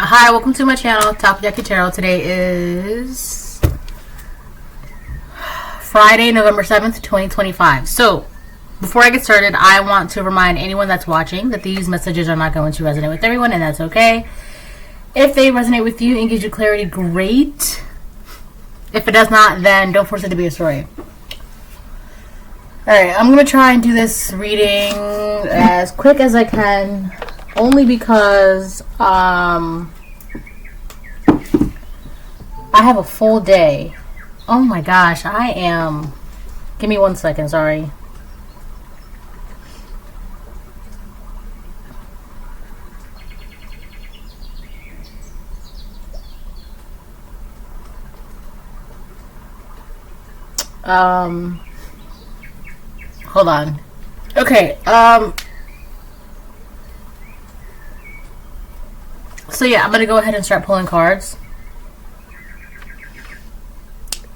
Hi, welcome to my channel, Top Jackie Tarot. Today is Friday, November 7th, 2025. So, before I get started, I want to remind anyone that's watching that these messages are not going to resonate with everyone, and that's okay. If they resonate with you and gives you clarity, great. If it does not, then don't force it to be a story. Alright, I'm going to try and do this reading as quick as I can, only because I have a full day. Oh my gosh, I am... Give me 1 second, sorry. Hold on. Okay, so yeah, I'm gonna go ahead and start pulling cards.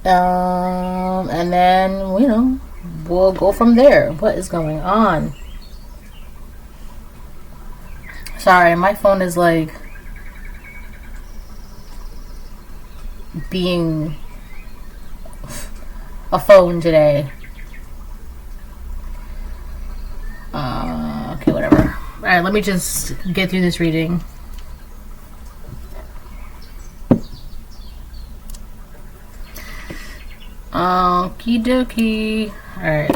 And then, you know, we'll go from there. What is going on? Sorry, my phone is like being a phone today. Okay, whatever. Alright, let me just get through this reading. Okie dokie. Alright.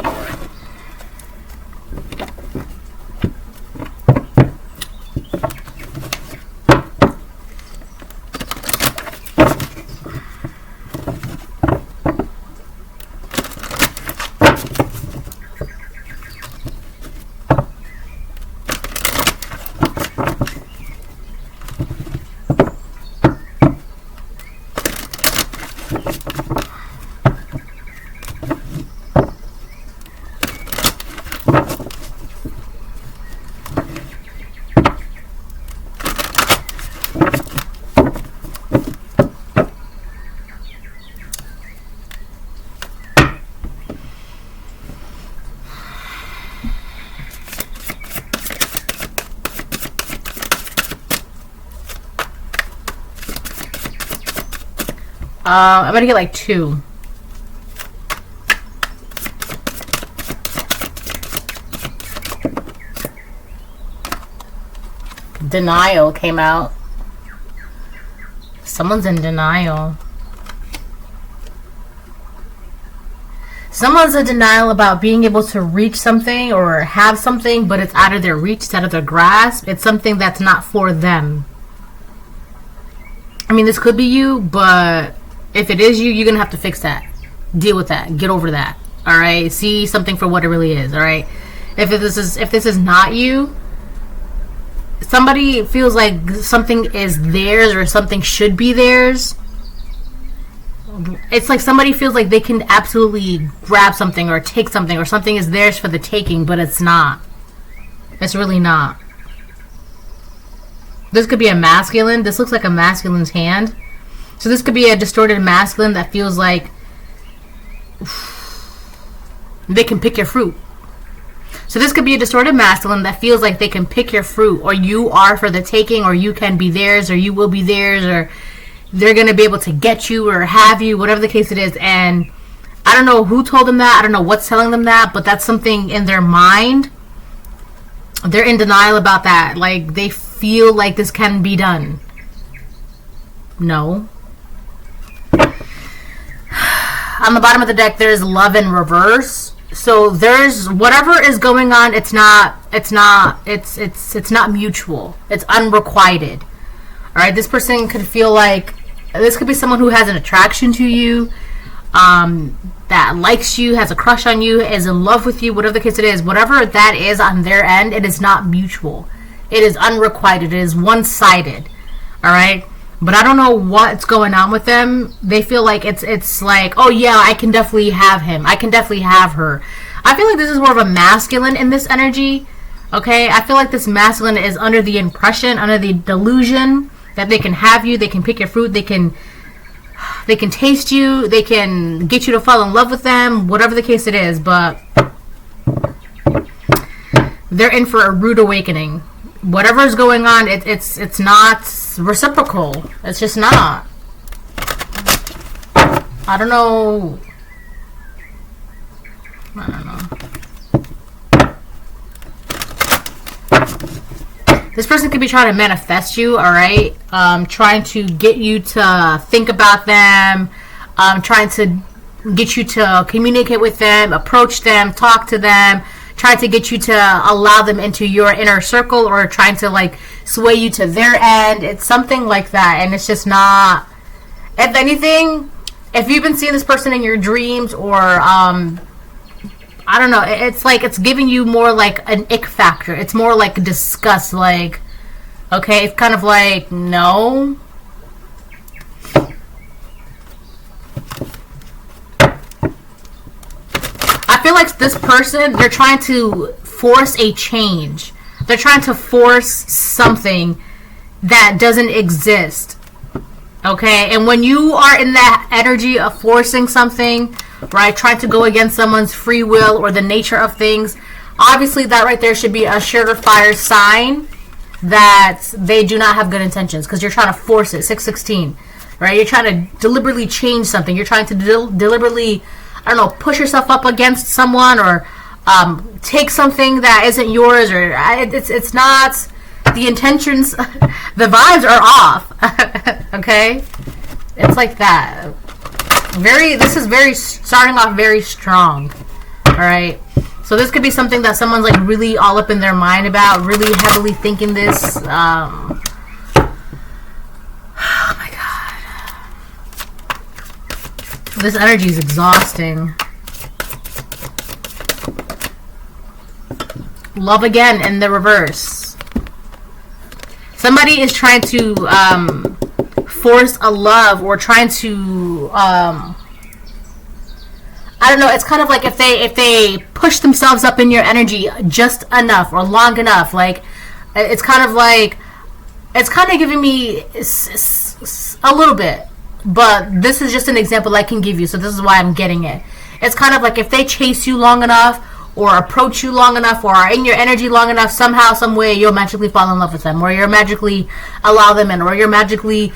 I'm gonna get like 2. Denial came out. Someone's in denial. Someone's in denial about being able to reach something or have something, but it's out of their reach, it's out of their grasp. It's something that's not for them. I mean, this could be you, but if it is you, you're gonna have to fix that. Deal with that. Get over that. Alright? See something for what it really is. Alright? If this is not you, somebody feels like something is theirs or something should be theirs. It's like somebody feels like they can absolutely grab something or take something or something is theirs for the taking, but it's not. It's really not. This could be a masculine. This looks like a masculine's hand. So this could be a distorted masculine that feels like they can pick your fruit. So this could be a distorted masculine that feels like they can pick your fruit, or you are for the taking, or you can be theirs, or you will be theirs, or they're going to be able to get you or have you, whatever the case it is. And I don't know who told them that. I don't know what's telling them that, but that's something in their mind. They're in denial about that. Like, they feel like this can be done. No. On the bottom of the deck, there's love in reverse. So there's whatever is going on. It's not mutual. It's unrequited. All right. This person could feel like this could be someone who has an attraction to you, that likes you, has a crush on you, is in love with you. Whatever the case it is, whatever that is on their end, it is not mutual. It is unrequited. It is one-sided. All right. But I don't know what's going on with them. They feel like it's like, oh yeah, I can definitely have him. I can definitely have her. I feel like this is more of a masculine in this energy. Okay? I feel like this masculine is under the impression, under the delusion that they can have you, they can pick your fruit, they can taste you, they can get you to fall in love with them, whatever the case it is, but they're in for a rude awakening. whatever is going on, it's not reciprocal. It's just not. I don't know. This person could be trying to manifest you, alright? Trying to get you to think about them. Trying to get you to communicate with them, approach them, talk to them. Trying to get you to allow them into your inner circle, or trying to like sway you to their end. It's something like that, and it's just not. If anything, if you've been seeing this person in your dreams, or I don't know, it's like it's giving you more like an ick factor. It's more like disgust, like, okay, it's kind of like, no. I feel like this person, they're trying to force a change. They're trying to force something that doesn't exist. Okay? And when you are in that energy of forcing something, right, trying to go against someone's free will or the nature of things, obviously that right there should be a surefire sign that they do not have good intentions, because you're trying to force it. 616, right? You're trying to deliberately change something. You're trying to deliberately, I don't know, push yourself up against someone, or take something that isn't yours, or it's not the intentions. The vibes are off. Okay, it's like that. This is very starting off very strong. All right, so this could be something that someone's like really all up in their mind about, really heavily thinking this. Oh my god, this energy is exhausting. Love again in the reverse. Somebody is trying to force a love, or trying to I don't know, it's kind of like if they push themselves up in your energy just enough or long enough, like it's kind of giving me a little bit, but this is just an example I can give you, so this is why I'm getting it. It's kind of like if they chase you long enough, or approach you long enough, or are in your energy long enough, somehow, some way, you'll magically fall in love with them, or you'll magically allow them in, or you'll magically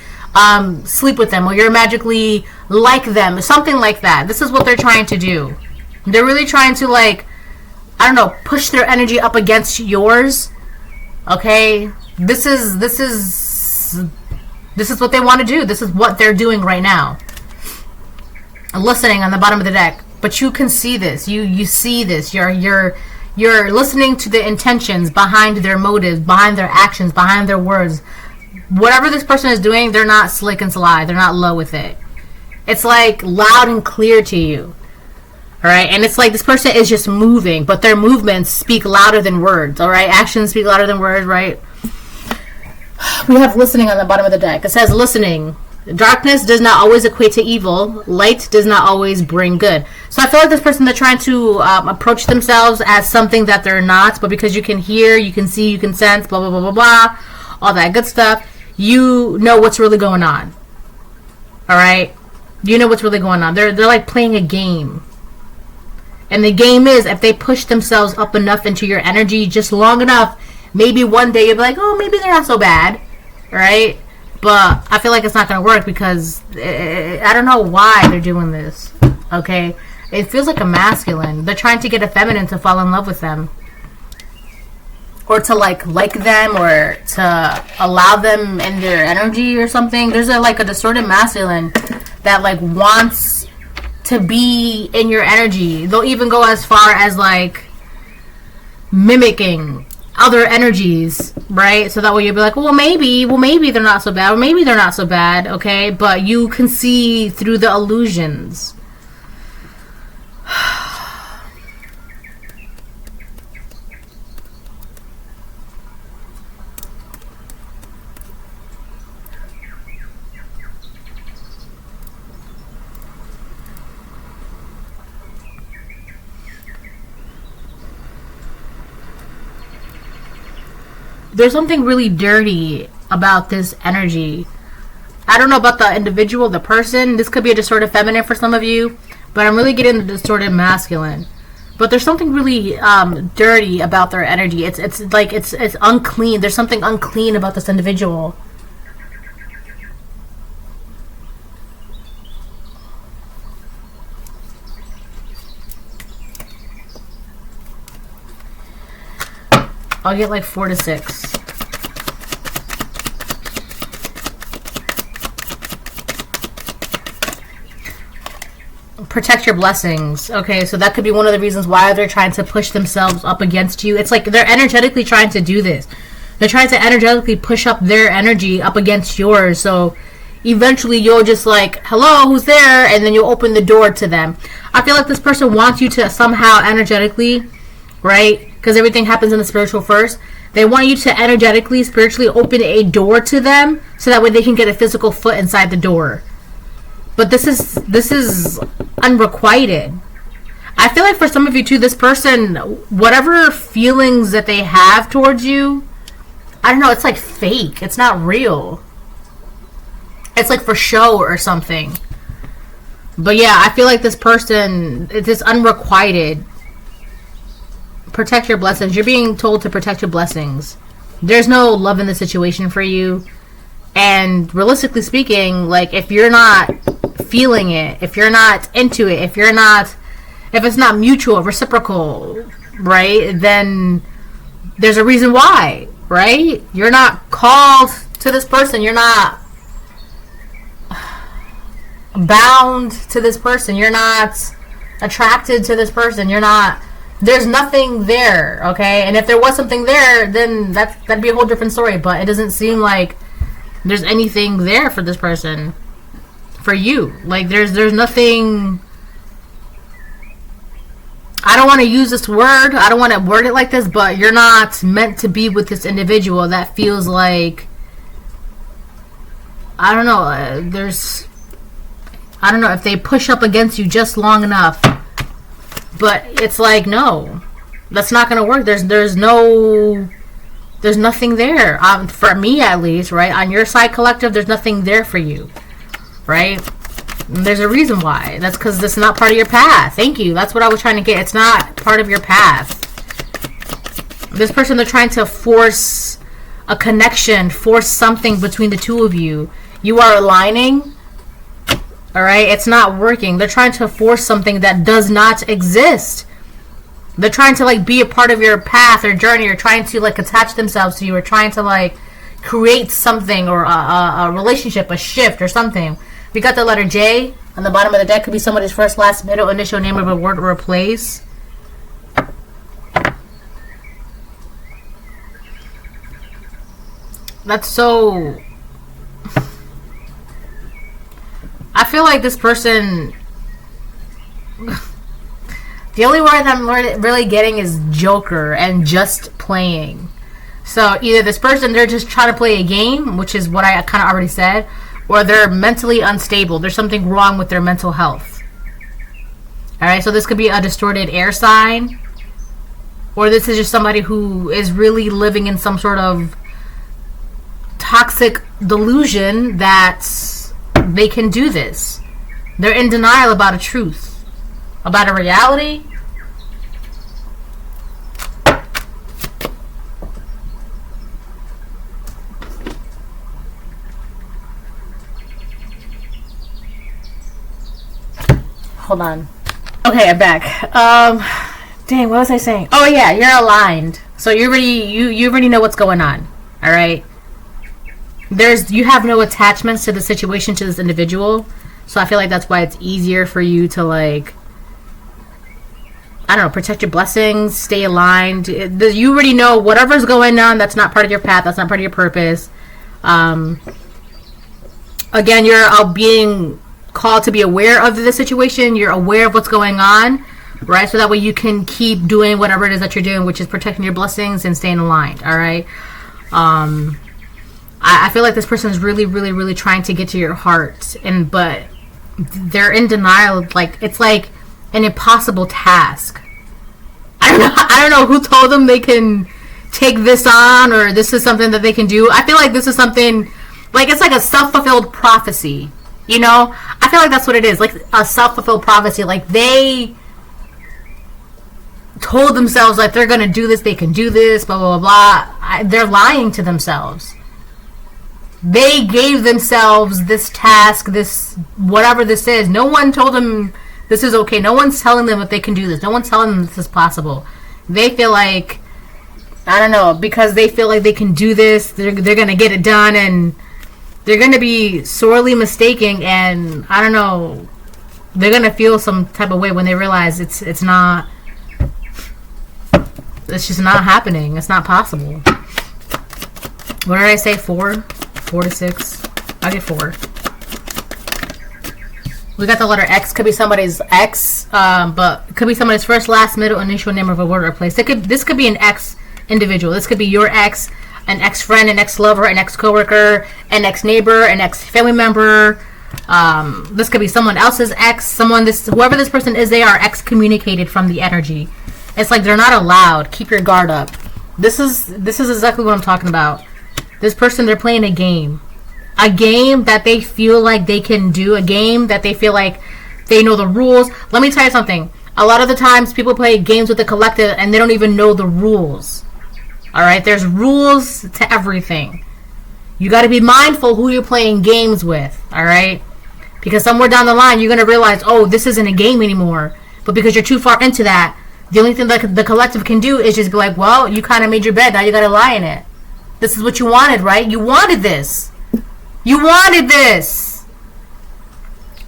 sleep with them, or you're magically like them, something like that. This is what they're trying to do. They're really trying to, like, I don't know, push their energy up against yours. Okay, this is what they want to do. This is what they're doing right now. Listening on the bottom of the deck, but you can see this. You see this. You're listening to the intentions behind their motives, behind their actions, behind their words. Whatever this person is doing, they're not slick and sly. They're not low with it. It's like loud and clear to you. Alright? And it's like this person is just moving, but their movements speak louder than words. Alright? Actions speak louder than words, right? We have listening on the bottom of the deck. It says listening. Darkness does not always equate to evil. Light does not always bring good. So I feel like this person, they're trying to approach themselves as something that they're not, but because you can hear, you can see, you can sense, blah, blah, blah, blah, blah, all that good stuff, you know what's really going on. Alright? You know what's really going on. They're like playing a game. And the game is, if they push themselves up enough into your energy just long enough, maybe one day you'll be like, oh, maybe they're not so bad. Right? But I feel like it's not going to work, because I don't know why they're doing this. Okay? It feels like a masculine. They're trying to get a feminine to fall in love with them. Or to like them, or to allow them in their energy or something. There's like a distorted masculine that like wants to be in your energy. They'll even go as far as like mimicking other energies, right? So that way you'll be like, well maybe they're not so bad, or maybe they're not so bad, okay? But you can see through the illusions. There's something really dirty about this energy. I don't know about the individual, the person. This could be a distorted feminine for some of you, but I'm really getting the distorted masculine. But there's something really dirty about their energy. It's like it's unclean. There's something unclean about this individual. I'll get like 4 to 6. Protect your blessings. Okay, so that could be one of the reasons why they're trying to push themselves up against you. It's like they're energetically trying to do this. They're trying to energetically push up their energy up against yours. So eventually you'll just like, hello, who's there? And then you'll open the door to them. I feel like this person wants you to somehow energetically, right? Because everything happens in the spiritual first. They want you to energetically, spiritually open a door to them so that way they can get a physical foot inside the door. But this is unrequited. I feel like for some of you too, this person, whatever feelings that they have towards you, I don't know, it's like fake. It's not real. It's like for show or something. But yeah, I feel like this person, it's unrequited. Protect your blessings. You're being told to protect your blessings. There's no love in the situation for you. And realistically speaking, like if you're not feeling it, if you're not into it, if it's not mutual, reciprocal, right, then there's a reason why, right? You're not called to this person. You're not bound to this person. You're not attracted to this person. There's nothing there, okay? And if there was something there, then that'd be a whole different story. But it doesn't seem like there's anything there for this person, for you. Like there's nothing. I don't want to use this word. I don't want to word it like this, but you're not meant to be with this individual. That feels like, I don't know. I don't know if they push up against you just long enough. But it's like, no, that's not going to work. There's nothing there. For me, at least, right? On your side, collective, there's nothing there for you, right? And there's a reason why. That's because this is not part of your path. Thank you. That's what I was trying to get. It's not part of your path. This person, they're trying to force a connection, force something between the two of you. You are aligning. All right? It's not working. They're trying to force something that does not exist. They're trying to like be a part of your path or journey, or trying to like attach themselves to you, or trying to like create something, or a relationship, a shift or something. We got the letter J on the bottom of the deck. Could be somebody's first, last, middle, initial, name of a word or a place. That's so... I feel like this person... The only word I'm really getting is joker and just playing. So either this person, they're just trying to play a game, which is what I kind of already said, or they're mentally unstable. There's something wrong with their mental health. Alright, so this could be a distorted air sign, or this is just somebody who is really living in some sort of toxic delusion that they can do this. They're in denial about a truth. About a reality. Hold on. Okay, I'm back. Dang, what was I saying? Oh yeah, you're aligned. So you already know what's going on. All right. You have no attachments to the situation, to this individual. So I feel like that's why it's easier for you to like, I don't know, protect your blessings, stay aligned. You already know whatever's going on, that's not part of your path, that's not part of your purpose. Again, you're being called to be aware of the situation. You're aware of what's going on, right? So that way you can keep doing whatever it is that you're doing, which is protecting your blessings and staying aligned, all right? I feel like this person is really, really, really trying to get to your heart, but they're in denial. Like, it's like an impossible task. I don't know who told them they can take this on, or this is something that they can do. I feel like this is something, like, it's like a self-fulfilled prophecy, you know? I feel like that's what it is, like a self-fulfilled prophecy. Like, they told themselves like they're gonna do this, they can do this, blah blah blah. They're lying to themselves. They gave themselves this task, this whatever this is. No one told them this is okay. No one's telling them that they can do this. No one's telling them this is possible. They feel like, I don't know, because they feel like they can do this, they're gonna get it done, and they're gonna be sorely mistaken, and I don't know, they're gonna feel some type of way when they realize it's just not happening. It's not possible. What did I say? 4 to 6. I get 4. We got the letter X. Could be somebody's ex, but it could be somebody's first, last, middle, initial name of a word or place. This could be an ex individual. This could be your ex, an ex-friend, an ex-lover, an ex-coworker, an ex-neighbor, an ex-family member. This could be someone else's ex. Whoever this person is, they are excommunicated from the energy. It's like they're not allowed. Keep your guard up. This is exactly what I'm talking about. This person, they're playing a game. A game that they feel like they can do. A game that they feel like they know the rules. Let me tell you something. A lot of the times people play games with the collective and they don't even know the rules. Alright? There's rules to everything. You got to be mindful who you're playing games with. Alright? Because somewhere down the line you're going to realize, oh, this isn't a game anymore. But because you're too far into that, the only thing that the collective can do is just be like, well, you kind of made your bed. Now you got to lie in it. This is what you wanted, right? You wanted this. You wanted this.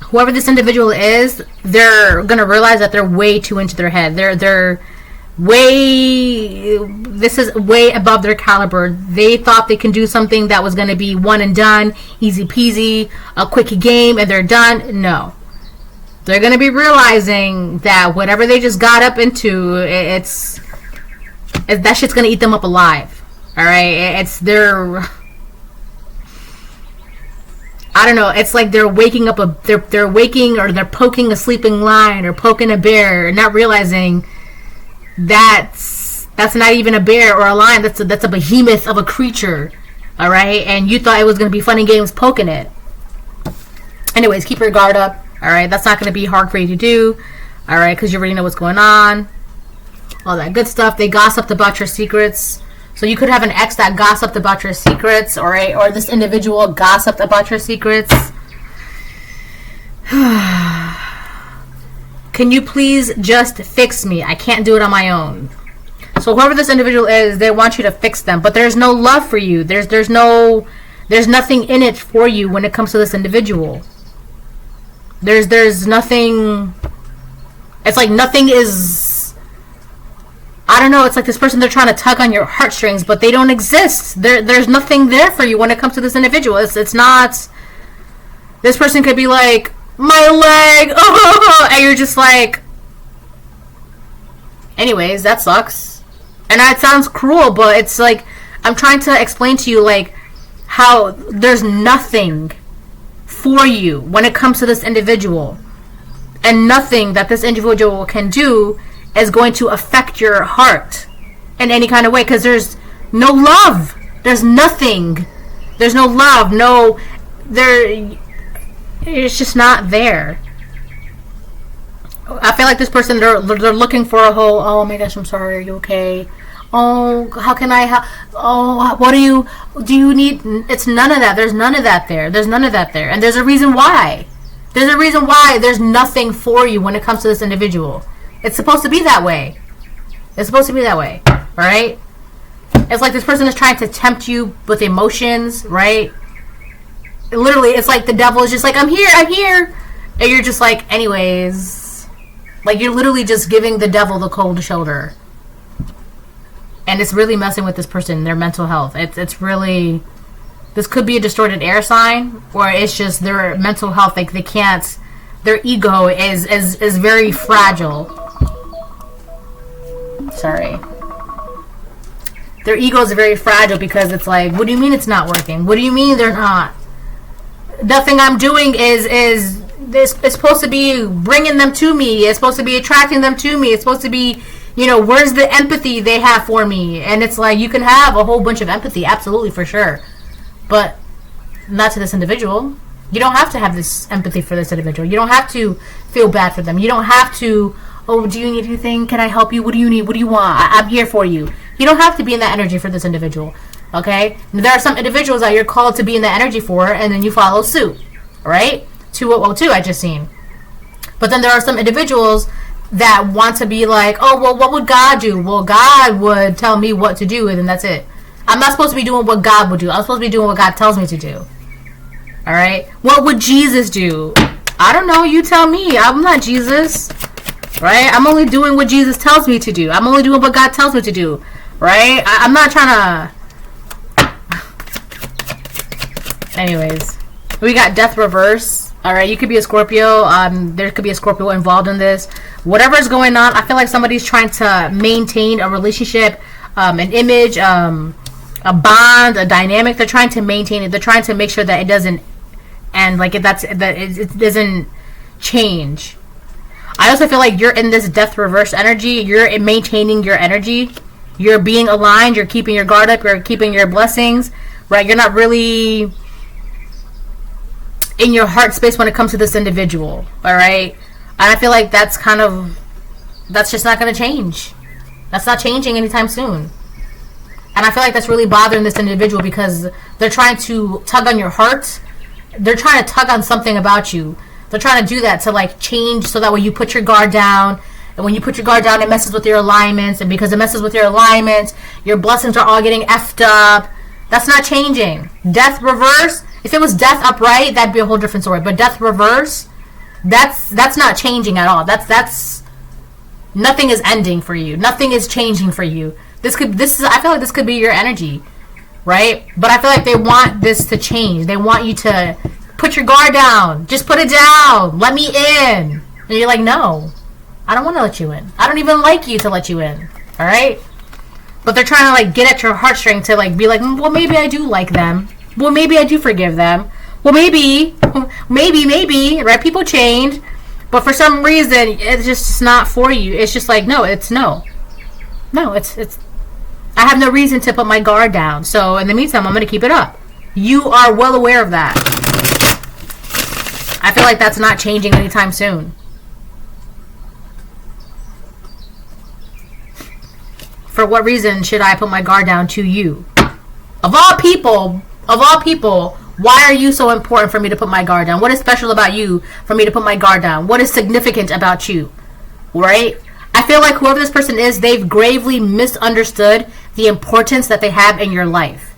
Whoever this individual is, they're gonna realize that they're way too into their head. This is way above their caliber. They thought they can do something that was gonna be one and done, easy peasy, a quick game, and they're done. No. They're gonna be realizing that whatever they just got up into, that shit's gonna eat them up alive. Alright? I don't know, it's like they're waking up they're waking, or they're poking a sleeping lion or poking a bear, and not realizing that's not even a bear or a lion. That's a behemoth of a creature. Alright? And you thought it was going to be fun and games poking it. Anyways, keep your guard up. Alright? That's not going to be hard for you to do. Alright? Because you already know what's going on. All that good stuff. They gossiped about your secrets. So you could have an ex that gossiped about your secrets, or this individual gossiped about your secrets. Can you please just fix me? I can't do it on my own. So whoever this individual is, they want you to fix them, but there's no love for you. There's nothing in it for you when it comes to this individual. There's nothing. It's like nothing is. I don't know, it's like this person, they're trying to tug on your heartstrings, but they don't exist. There's nothing there for you when it comes to this individual. It's not. This person could be like, my leg, oh, and you're just like, anyways, that sucks. And that sounds cruel, but it's like, I'm trying to explain to you, like, how there's nothing for you when it comes to this individual. And nothing that this individual can do is going to affect your heart in any kind of way, because there's no love. There's nothing. There's no love. It's just not there. I feel like this person, they're looking for a whole, oh my gosh, I'm sorry, are you okay? Oh, how can I help? Oh, what do you need? It's none of that. There's none of that there. There's none of that there. And there's a reason why. There's a reason why there's nothing for you when it comes to this individual. It's supposed to be that way. It's supposed to be that way, right? It's like this person is trying to tempt you with emotions, right? Literally, it's like the devil is just like, I'm here. And you're just like, anyways. Like, you're literally just giving the devil the cold shoulder. And it's really messing with this person, their mental health. It's really... This could be a distorted air sign, or it's just their mental health. Like, they can't... Their ego is very fragile. Sorry. Their ego is very fragile because it's like, what do you mean it's not working? What do you mean they're not? Nothing I'm doing is it's supposed to be bringing them to me. It's supposed to be attracting them to me. It's supposed to be, where's the empathy they have for me? And it's like, you can have a whole bunch of empathy, absolutely, for sure. But not to this individual. You don't have to have this empathy for this individual. You don't have to feel bad for them. You don't have to oh, do you need anything? Can I help you? What do you need? What do you want? I'm here for you. You don't have to be in that energy for this individual. Okay? There are some individuals that you're called to be in that energy for, and then you follow suit. Right? 202 I just seen. But then there are some individuals that want to be like, oh, well, what would God do? Well, God would tell me what to do, and then that's it. I'm not supposed to be doing what God would do. I'm supposed to be doing what God tells me to do. All right? What would Jesus do? I don't know. You tell me. I'm not Jesus. Right? I'm only doing what Jesus tells me to do. I'm only doing what God tells me to do. Right? I'm not trying to... Anyways. We got death reverse. Alright, you could be a Scorpio. There could be a Scorpio involved in this. Whatever is going on, I feel like somebody's trying to maintain a relationship, an image, a bond, a dynamic. They're trying to maintain it. They're trying to make sure that it doesn't end, like it doesn't change. I also feel like you're in this death reverse energy. You're maintaining your energy. You're being aligned. You're keeping your guard up. You're keeping your blessings. Right? You're not really in your heart space when it comes to this individual. Alright? And I feel like that's just not going to change. That's not changing anytime soon. And I feel like that's really bothering this individual because they're trying to tug on your heart. They're trying to tug on something about you. They're trying to do that to like change so that way you put your guard down. And when you put your guard down, it messes with your alignments. And because it messes with your alignments, your blessings are all getting effed up. That's not changing. Death reverse. If it was death upright, that'd be a whole different story. But death reverse, that's not changing at all. That's nothing is ending for you. Nothing is changing for you. I feel like this could be your energy, right? But I feel like they want this to change. They want you to put your guard down. Just put it down. Let me in. And you're like, no, I don't want to let you in. I don't even like you to let you in. All right? But they're trying to like get at your heartstring to like be like, well, maybe I do like them. Well, maybe I do forgive them. Well, maybe, right? People change. But for some reason, it's just not for you. It's just like, no, it's no. No, it's I have no reason to put my guard down. So in the meantime, I'm going to keep it up. You are well aware of that. I feel like that's not changing anytime soon. For what reason should I put my guard down to you? Of all people, why are you so important for me to put my guard down? What is special about you for me to put my guard down? What is significant about you? Right? I feel like whoever this person is, they've gravely misunderstood the importance that they have in your life.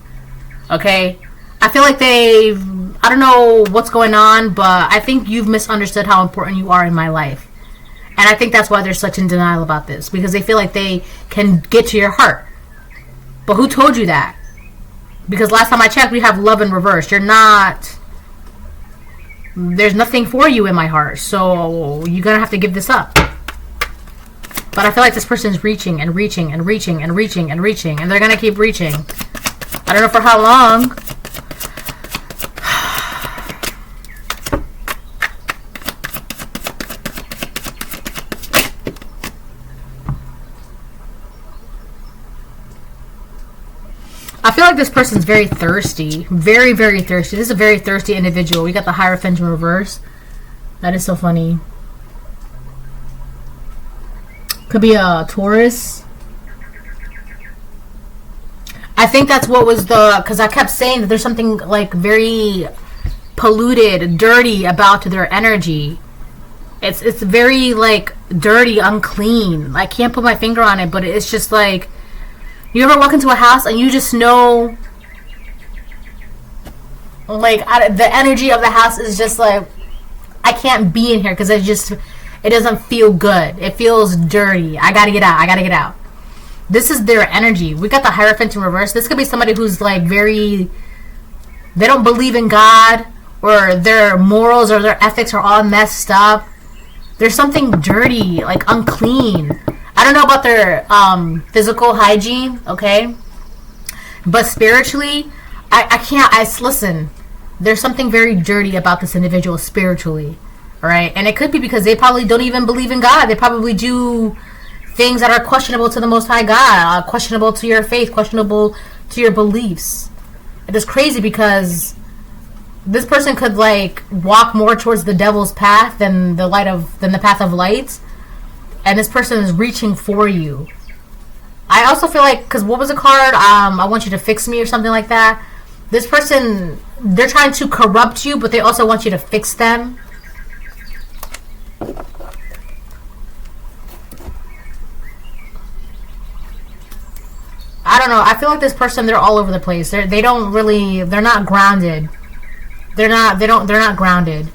Okay? I feel like I don't know what's going on, but I think you've misunderstood how important you are in my life. And I think that's why they're such in denial about this. Because they feel like they can get to your heart. But who told you that? Because last time I checked, we have love in reverse. You're not... There's nothing for you in my heart. So you're going to have to give this up. But I feel like this person's reaching and reaching and reaching and reaching and reaching. And they're going to keep reaching. I don't know for how long. I feel like this person's very thirsty. Very, very thirsty. This is a very thirsty individual. We got the Hierophant in reverse. That is so funny. Could be a Taurus. I think that's what was because I kept saying that there's something like very polluted, dirty about their energy. It's very like dirty, unclean. I can't put my finger on it, but it's just like, you ever walk into a house and you just know, like, the energy of the house is just like, I can't be in here because it doesn't feel good. It feels dirty. I gotta get out. This is their energy. We got the Hierophant in reverse. This could be somebody who's like they don't believe in God, or their morals or their ethics are all messed up. There's something dirty, like unclean. I don't know about their physical hygiene, okay? But spiritually, I can't, listen, there's something very dirty about this individual spiritually, all right? And it could be because they probably don't even believe in God. They probably do things that are questionable to the Most High God, questionable to your faith, questionable to your beliefs. It is crazy because this person could, like, walk more towards the devil's path than the path of light. and this person is reaching for you. I also feel like, because what was the card? I want you to fix me or something like that. This person, they're trying to corrupt you, but they also want you to fix them. I don't know. I feel like this person, they're all over the place. They don't really, they're not grounded. They're not grounded.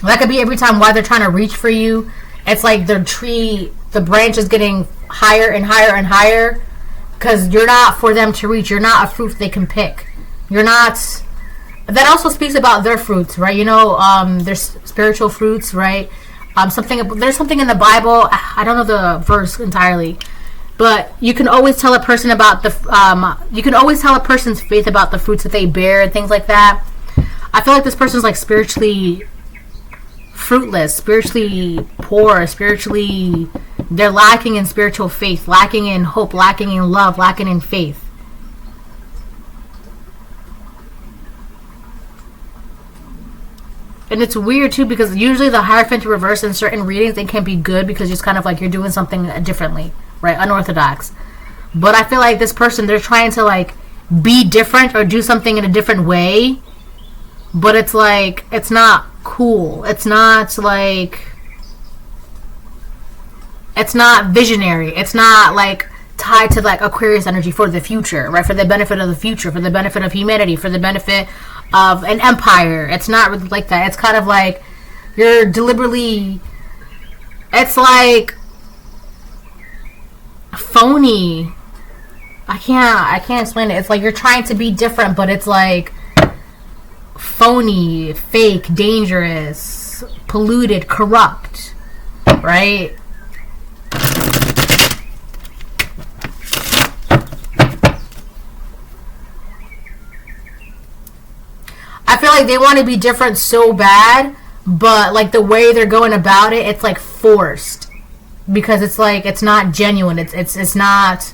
That could be every time why they're trying to reach for you. It's like their tree, the branch is getting higher and higher and higher, because you're not for them to reach. You're not a fruit they can pick. You're not. That also speaks about their fruits, right? You know, their spiritual fruits, right? There's something in the Bible. I don't know the verse entirely, but you can always tell a person about you can always tell a person's faith about the fruits that they bear and things like that. I feel like this person's like spiritually fruitless, spiritually poor, spiritually, they're lacking in spiritual faith, lacking in hope, lacking in love, lacking in faith. And it's weird too, because usually the Hierophant reverse in certain readings, it can be good because it's kind of like you're doing something differently, right? Unorthodox. But I feel like this person, they're trying to like be different or do something in a different way, but it's like, it's not cool. It's not like, it's not visionary. It's not like tied to like Aquarius energy for the future, right? For the benefit of the future, for the benefit of humanity, for the benefit of an empire. It's not really like that. It's kind of like you're deliberately, it's like phony. I can't explain it. It's like you're trying to be different, but it's like phony, fake, dangerous, polluted, corrupt, right? I feel like they want to be different so bad, but like the way they're going about it, it's like forced, because it's like it's not genuine. It's not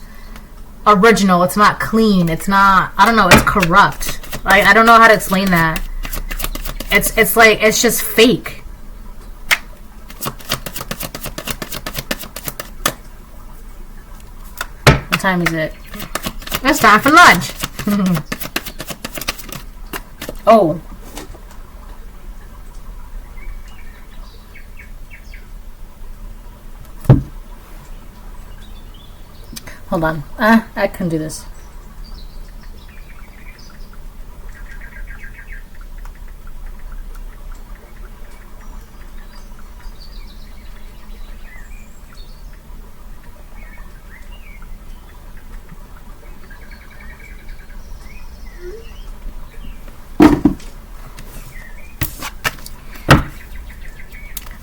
original. It's not clean. It's not, I don't know, it's corrupt. I don't know how to explain that. It's like, it's just fake. What time is it? It's time for lunch. Oh. Hold on. I can do this.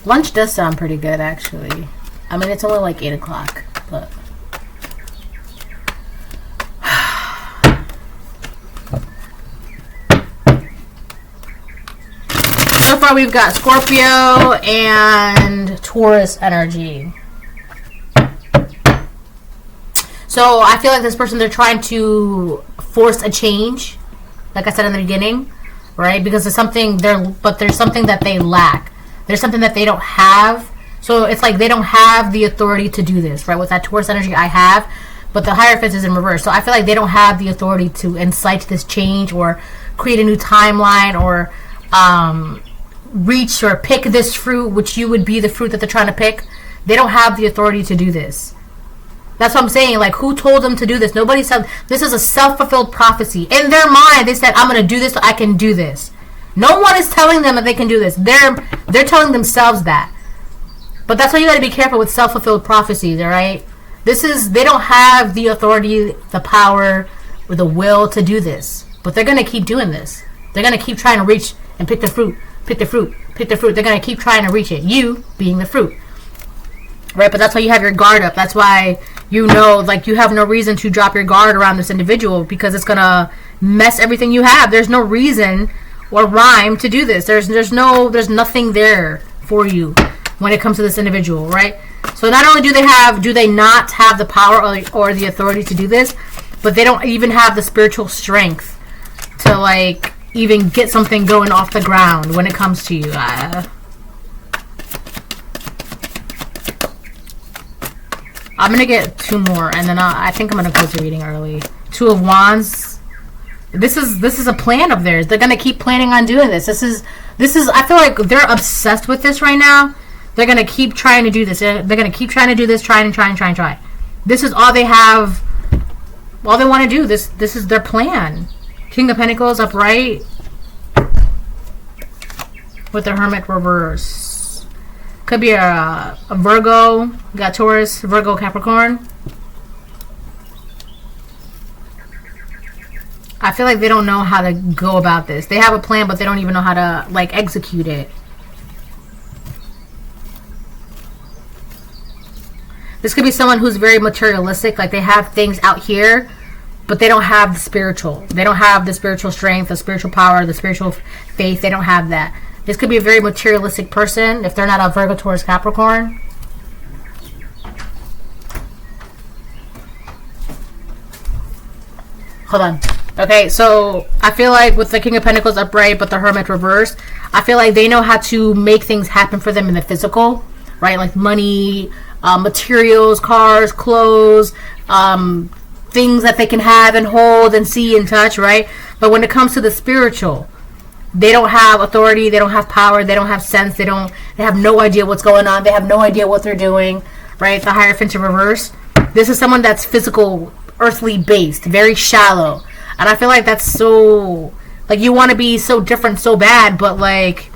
Lunch does sound pretty good, actually. I mean, it's only like 8 o'clock, but... So far, we've got Scorpio and Taurus energy. So, I feel like this person, they're trying to force a change, like I said in the beginning, right? Because there's something there's something that they lack. There's something that they don't have. So it's like they don't have the authority to do this, right? With that Taurus energy, I have. But the Hierophant is in reverse. So I feel like they don't have the authority to incite this change or create a new timeline or reach or pick this fruit, which you would be the fruit that they're trying to pick. They don't have the authority to do this. That's what I'm saying. Like, who told them to do this? Nobody said. This is a self-fulfilled prophecy. In their mind, they said, I'm going to do this so I can do this. No one is telling them that they can do this. They're telling themselves that. But that's why you got to be careful with self-fulfilled prophecies, all right? They don't have the authority, the power, or the will to do this. But they're going to keep doing this. They're going to keep trying to reach and pick the fruit, pick the fruit, pick the fruit. They're going to keep trying to reach it. You being the fruit. Right? But that's why you have your guard up. That's why, you know, like, you have no reason to drop your guard around this individual, because it's going to mess everything you have. There's no reason or rhyme to do this. There's nothing there for you when it comes to this individual, right? So not only do they not have the power or the authority to do this, but they don't even have the spiritual strength to like even get something going off the ground when it comes to you. I'm gonna get 2 more, and then I think I'm gonna close the reading early. 2 of Wands. This is a plan of theirs. They're gonna keep planning on doing this. This is. I feel like they're obsessed with this right now. They're gonna keep trying to do this. They're gonna keep trying to do this. Try. This is all they have. All they want to do. This is their plan. King of Pentacles upright with the Hermit reverse. Could be a Virgo. You got Taurus, Virgo, Capricorn. I feel like they don't know how to go about this. They have a plan, but they don't even know how to like execute it. This could be someone who's very materialistic, like they have things out here, but they don't have the spiritual. They don't have the spiritual strength, the spiritual power, the spiritual faith. They don't have that. This could be a very materialistic person if they're not a Virgo, Taurus, Capricorn. Hold on. Okay, so I feel like with the King of Pentacles upright, but the Hermit reversed, I feel like they know how to make things happen for them in the physical, right? Like money, materials, cars, clothes, things that they can have and hold and see and touch, right? But when it comes to the spiritual, they don't have authority, they don't have power, they don't have sense, they have no idea what's going on, they have no idea what they're doing, right? The Hierophant in reverse. This is someone that's physical, earthly based, very shallow. And I feel like that's so, like, you want to be so different so bad, but like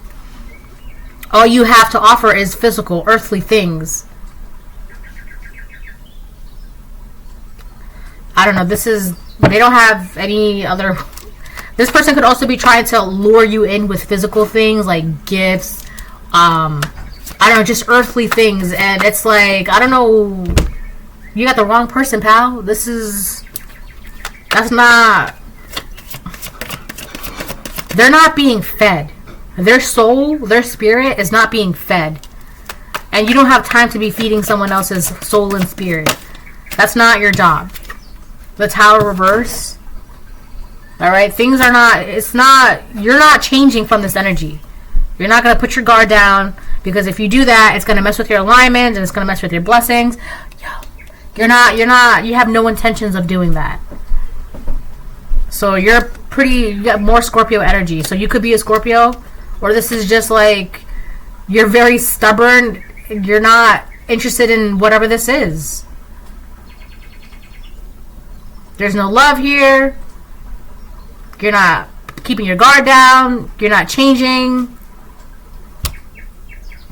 all you have to offer is physical, earthly things. I don't know. They don't have any other. This person could also be trying to lure you in with physical things like gifts. I don't know, just earthly things. And it's like, I don't know. You got the wrong person, pal. That's not. They're not being fed. Their soul, their spirit is not being fed. And you don't have time to be feeding someone else's soul and spirit. That's not your job. The Tower reverse. Alright, things are not, you're not changing from this energy. You're not going to put your guard down, because if you do that, it's going to mess with your alignment and it's going to mess with your blessings. You have no intentions of doing that. So you got more Scorpio energy. So you could be a Scorpio, or this is just like, you're very stubborn. You're not interested in whatever this is. There's no love here. You're not keeping your guard down. You're not changing.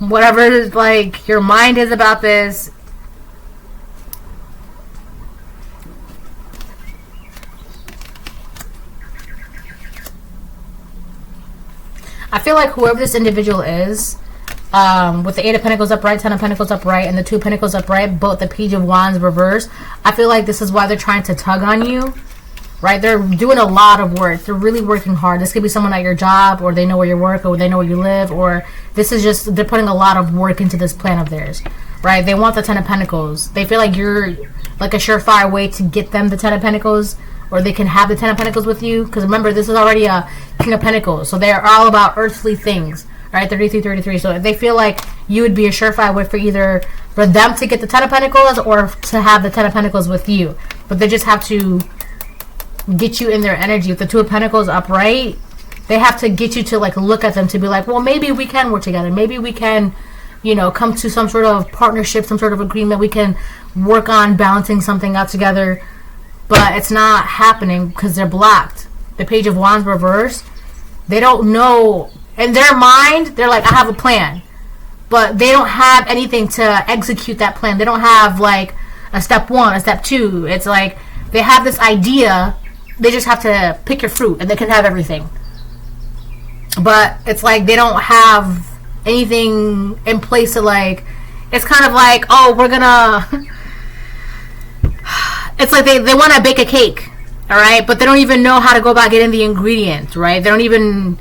Whatever like your mind is about this. I feel like whoever this individual is, with the 8 of Pentacles upright, 10 of Pentacles upright, and the 2 of Pentacles upright, both the Page of Wands reversed, I feel like this is why they're trying to tug on you, right? They're doing a lot of work. They're really working hard. This could be someone at your job, or they know where you work, or they know where you live, or this is just, they're putting a lot of work into this plan of theirs, right? They want the 10 of Pentacles. They feel like you're like a surefire way to get them the 10 of Pentacles, or they can have the 10 of Pentacles with you, because remember, this is already a King of Pentacles, so they're all about earthly things. Right, 33. So they feel like you would be a surefire way for them to get the 10 of Pentacles, or to have the 10 of Pentacles with you. But they just have to get you in their energy. With the 2 of Pentacles upright, they have to get you to like look at them to be like, well, maybe we can work together. Maybe we can, come to some sort of partnership, some sort of agreement. We can work on balancing something out together. But it's not happening because they're blocked. The Page of Wands reversed. They don't know. In their mind, they're like, I have a plan. But they don't have anything to execute that plan. They don't have like a step 1, a step 2. It's like they have this idea. They just have to pick your fruit and they can have everything. But it's like they don't have anything in place to like, it's kind of like, oh, we're gonna, it's like they want to bake a cake, all right? But they don't even know how to go about getting the ingredients, right? They don't even...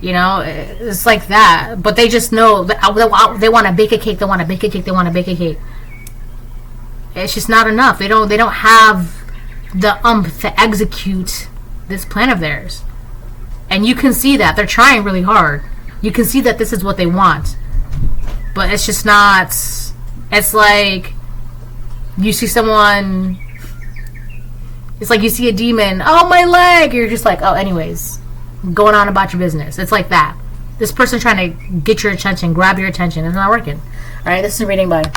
it's like that. But they just know that they want to bake a cake. They want to bake a cake. They want to bake a cake. It's just not enough. They don't have the to execute this plan of theirs. And you can see that they're trying really hard. You can see that this is what they want. But it's just not. It's like You see someone, it's like you see a demon, oh, my leg, you're just like, oh, anyways, going on about your business. It's like that. This person trying to get your attention, grab your attention. It's not working. All right, this is a reading. Bye.